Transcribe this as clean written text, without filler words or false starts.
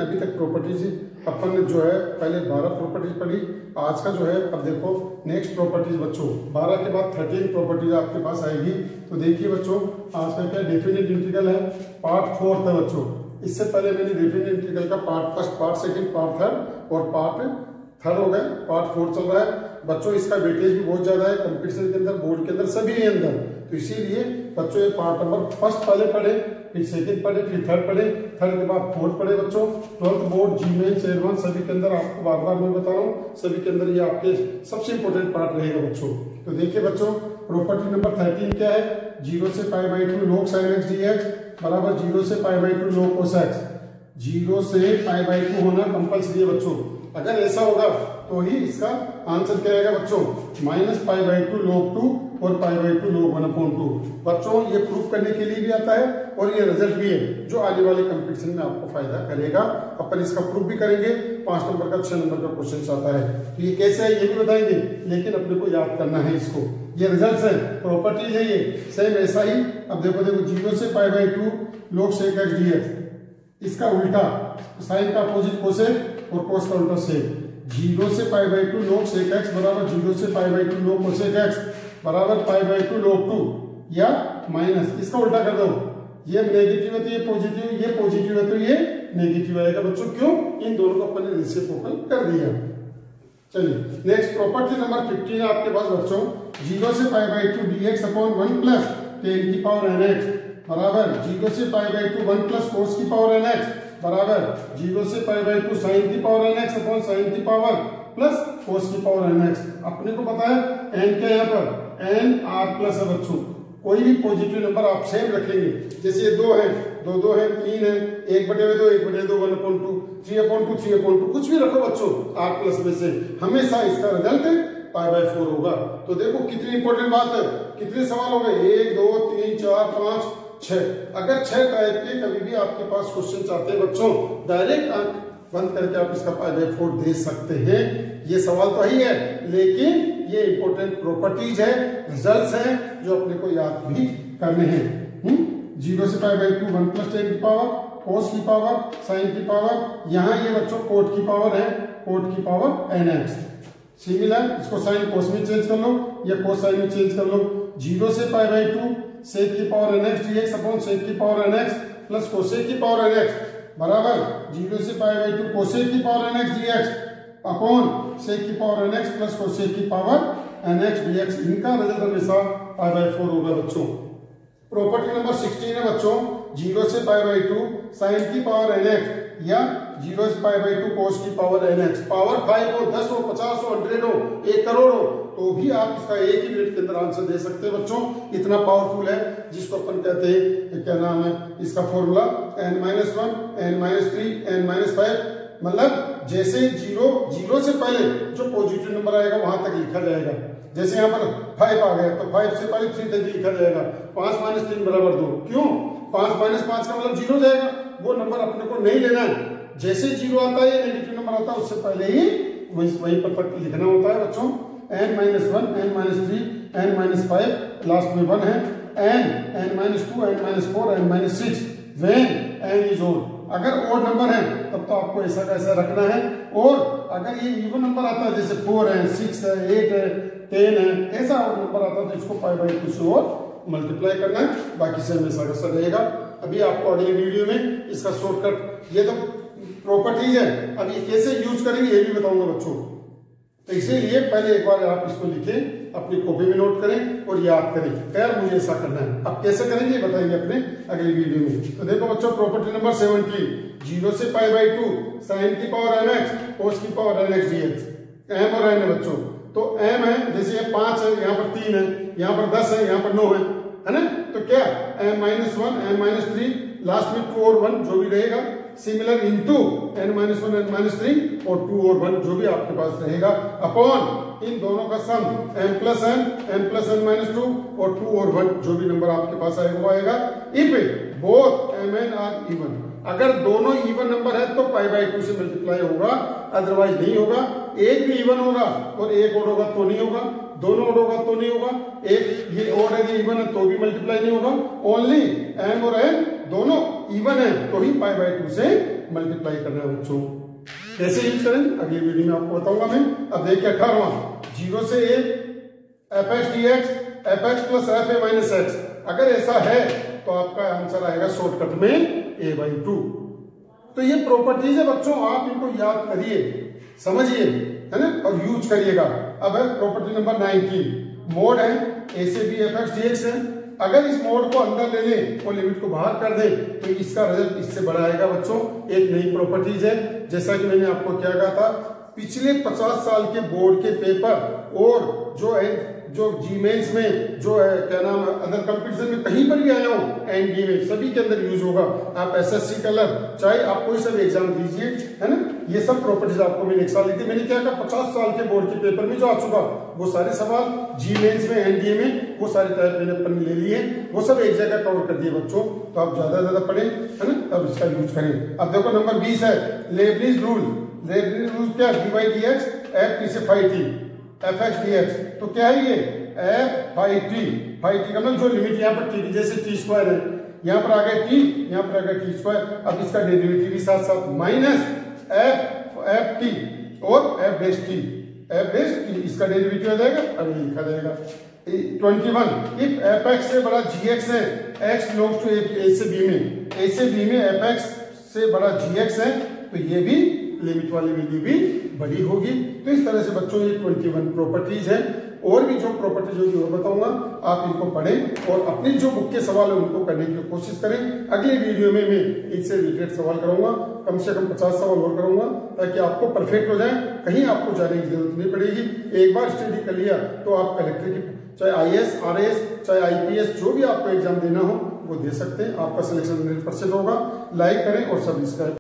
अभी तक प्रॉपर्टीज अपन ने जो है पहले 12 प्रॉपर्टीज पढ़ी। आज का जो है अब देखो नेक्स्ट प्रॉपर्टीज बच्चों 12 के बाद 13 प्रॉपर्टीज आपके पास आएगी। तो देखिए बच्चों आज का क्या डेफिनेट इंटीग्रल है, पार्ट 4 था बच्चों। इससे पहले मैंने डेफिनेट इंटीग्रल का part first, part second, part third और पार्ट थर्ड हो गए, पार्ट 4 चल रहा है बच्चों। इसका वेटेज भी बहुत ज्यादा है कंपटीशन के अंदर, बोर्ड के अंदर, सभी के अंदर। तो इसीलिए बच्चों ये पार्ट नंबर फर्स्ट पहले पढ़े, फिर सेकंड पढ़े, फिर थर्ड पढ़े, थर्ड के बाद फोर्थ पढ़े बच्चों। 12th बोर्ड, जी-मेन, चेयरमैन सभी के अंदर आपको बार बार मैं बता रहा हूँ, सभी के अंदर ये आपके सबसे इंपॉर्टेंट पार्ट रहेगा बच्चों। तो देखिए बच्चों प्रॉपर्टी नंबर 13 क्या है, 0 से π/2 log sin x dx बराबर 0 से π/2 log cos x। 0 से π/2 होना कंपल्सरी है बच्चों। अगर ऐसा होगा तो ही इसका आंसर क्या आएगा बच्चों, -π/2 log 2 और π/2 log 1/2। बच्चों ये प्रूफ करने के लिए भी आता है और ये रिजल्ट भी है जो आने वाले कंपटीशन में आपको फायदा करेगा। अपन इसका प्रूफ भी करेंगे, 5 नंबर का 6 नंबर का क्वेश्चन आता है। तो ये कैसे है ये भी बताएंगे, लेकिन अपने को याद करना है इसको। ये रिजल्ट है, प्रॉपर्टीज है, ये सेम ऐसा ही। अब देखो 0 से π/2 log sec x dx, इसका उल्टा साइन का अपोजिट कोसेक और कोस का उल्टा सेक। 0 से π/2 log sec x बराबर 0 से π/2 log cosec x बराबर π/2 log 2 या माइनस, इसका उल्टा कर दो, ये नेगेटिव है तो ये पॉजिटिव, ये पॉजिटिव है तो ये नेगेटिव आएगा बच्चों। क्यों, इन दोनों को अपन ने रेसिप्रोकल कर दिया। चलिए नेक्स्ट प्रॉपर्टी नंबर 15 है आपके पास बच्चों, 0 से π/2 dx अपॉन 1 प्लस tan की पावर nx बराबर 0 से π/2 1 प्लस cos की पावर nx बराबर 0 से π/2 sin की पावर nx अपॉन sin की पावर प्लस cos की पावर nx। अपने को पता है n क्या यहाँ पर n r प्लस है बच्चों। कोई भी पॉजिटिव नंबर आप सेम रखेंगे, जैसे ये 2 है, 2 है, 3 है, 1/2, 1/2, 1/2, 3/2, 3/2, कुछ भी रखो बच्चों r प्लस में से, हमेशा इसका रिजल्ट π/4 होगा। तो देखो कितनी इंपॉर्टेंट बात है, कितने सवाल हो गए, 1 2 3 4 5 6। अगर 6 टाइप के कभी भी आपके पास क्वेश्चन आते हैं बच्चों, डायरेक्ट आंख बंद करके आप इसका π/4 दे सकते हैं। ये सवाल तो ही है, लेकिन ये इंपॉर्टेंट प्रॉपर्टीज है, रिजल्ट्स हैं जो अपने को याद भी करने हैं। 0 से π/2 1 प्लस tan की पावर, cos की पावर, sin की पावर, यहाँ ये बच्चों cot की पावर है, cot की पावर nx। सिमिलर इसको साइन कोस में चेंज कर लो या कोस साइन में चेंज कर लो। 0 से π/2 sec की power nx dx upon sec की पावर nx प्लस cosec की पावर nx बराबर 0 से π/2 cosec की power nx dx upon sec की पावर nx प्लस cosec की पावर nx dx। इनका रिजल्ट हमेशा π/4 होगा बच्चों। प्रॉपर्टी नंबर 16 है बच्चों, 0 से π/2 sin की पावर nx या 0 से π/2 cos की पावर nx। पावर 5 हो, 10 हो, 50 हो, 100 हो, 1 करोड़ हो, तो भी आप इसका एक ही मिनट के अंदर आंसर दे सकते हैं बच्चों। इतना पावरफुल है, जिसको अपन कहते हैं क्या नाम है इसका फॉर्मूला, n-1 n-3 n-5। मतलब जैसे 0 से पहले जो पॉजिटिव नंबर आएगा वहां तक लिखा जाएगा। जैसे यहाँ पर 5 आ गया तो 5 से पहले 3 तक लिखा जाएगा। 5 - 3 बराबर 2। क्यों, 5 - 5 का मतलब 0 जाएगा, वो नंबर अपने को नहीं लेना है। जैसे 0 आता है या नेगेटिव नंबर आता है उससे पहले ही वहीं पर तक लिखना होता है बच्चों। n-1 n-3 n-5 लास्ट में 1 है, n-2 n-4 n-6 when n is odd। अगर ओड नंबर है तब तो आपको ऐसा कैसा रखना है, और अगर ये इवन नंबर आता है जैसे 4 है, 6 है, 8 है, 10 है, ऐसा ओड नंबर आता है तो इसको π/2 से और मल्टीप्लाई करना है, बाकी से हमेशा कैसा रहेगा। अभी आपको अगले वीडियो में इसका शॉर्टकट, ये तो प्रॉपर्टीज है, अब ये कैसे यूज करेंगे ये भी बताऊंगा बच्चों। तो इसीलिए पहले एक बार आप इसको लिखें, अपनी कॉपी में नोट करें और याद करें, यार मुझे ऐसा करना है। अब कैसे करेंगे बताएंगे अपने अगली वीडियो में। तो देखो बच्चों प्रॉपर्टी नंबर 17, 0 से π/2 sin की पावर mx cos की पावर nx dx। m और n है बच्चों, तो m है, जैसे ये 5 है, यहाँ पर 3 है, यहाँ पर 10 है, यहाँ पर 9 है ना। तो क्या m-1 m-3 लास्ट में 2 और 1 जो भी रहेगा, सिमिलर इनटू n-1 n-3 और 2 और 1 जो भी आपके पास रहेगा, अपॉन इन दोनों का सम m प्लस n-2 और 2 और 1 जो भी नंबर आपके पास आएगा वो आएगा। If both mn are even, अगर दोनों इवन नंबर है तो π/2 से मल्टीप्लाई होगा, अदरवाइज नहीं होगा। एक भी इवन होगा और एक ओड होगा तो नहीं होगा, दोनों ओड होगा तो नहीं होगा, एक ये ओड है इवन है तो भी मल्टीप्लाई नहीं होगा। ओनली m और n दोनों इवन है तो ही π/2 से मल्टीप्लाई करना है बच्चों। कैसे यूज करें अगली वीडियो में आपको बताऊंगा मैं। अब देखिए 18वां 0 से a fx dx fx plus fa minus x, अगर ऐसा है तो आपका आंसर आएगा शॉर्टकट में a/2। तो ये प्रॉपर्टीज है बच्चों, आप इनको याद करिए, समझिए, है ना, और यूज करिएगा। अब है प्रॉपर्टी नंबर 19, मोड है a से b fx dx है। अगर इस मोड को अंदर ले लें और लिमिट को बाहर कर दें तो इसका रिजल्ट इससे बड़ा आएगा बच्चों। एक नई प्रॉपर्टीज है, जैसा कि मैंने आपको क्या कहा था, पिछले 50 साल के बोर्ड के पेपर और जो जी मेंस में जो है क्या नाम है अदर कंपटीशन में कहीं पर भी आया हूँ एनडीए में सभी के अंदर यूज होगा। आप एसएससी कलर चाहे आप कोई सा भी एग्जाम दीजिए, है ना, ये सब प्रॉपर्टीज आपको मैंने एक साल दी थी। मैंने क्या कहा 50 साल के बोर्ड के पेपर में जो आ चुका वो सारे सवाल जी मेंस में एनडीए में वो सारे टाइप मैंने अपन ले लिए, वो सब एक जगह कवर कर दिए बच्चों। तो आप ज्यादा पढ़ें, है ना, तब इसका यूज करें। अब देखो नंबर 20 है लेबनीज रूल। लेबनीज रूल क्या, dy/dx f t से phi t fx dx। तो क्या है ये f phi t का मतलब जो लिमिट यहाँ पर t की जैसे t स्क्वायर है, यहाँ पर आ गया t, यहाँ पर आ गया t स्क्वायर। अब इसका डेरिवेटिव भी साथ साथ माइनस f t और f डैश t इसका डेरिवेटिव आ जाएगा, अभी लिखा जाएगा 21 इफ fx से बड़ा gx है, x बिलोंग्स टू a से b में, a से b में fx से बड़ा gx है, तो ये भी लिमिट वाली वैल्यू भी बड़ी होगी। तो इस तरह से बच्चों ये 21 प्रॉपर्टीज हैं। और भी जो प्रॉपर्टीज होगी वो बताऊंगा, आप इनको पढ़ें और अपनी जो बुक के सवाल है उनको करने की कोशिश करें। अगले वीडियो में मैं इनसे रिलेटेड सवाल कराऊंगा, कम से कम 50 सवाल और कराऊंगा, ताकि आपको परफेक्ट हो जाए, कहीं आपको जाने की जरूरत नहीं पड़ेगी। एक बार स्टडी कर लिया तो आप कलेक्टर की चाहे IAS RAS चाहे IPS जो भी आपको एग्जाम देना हो वो दे सकते हैं। आपका सिलेक्शन 100% होगा। लाइक करें और सब्सक्राइब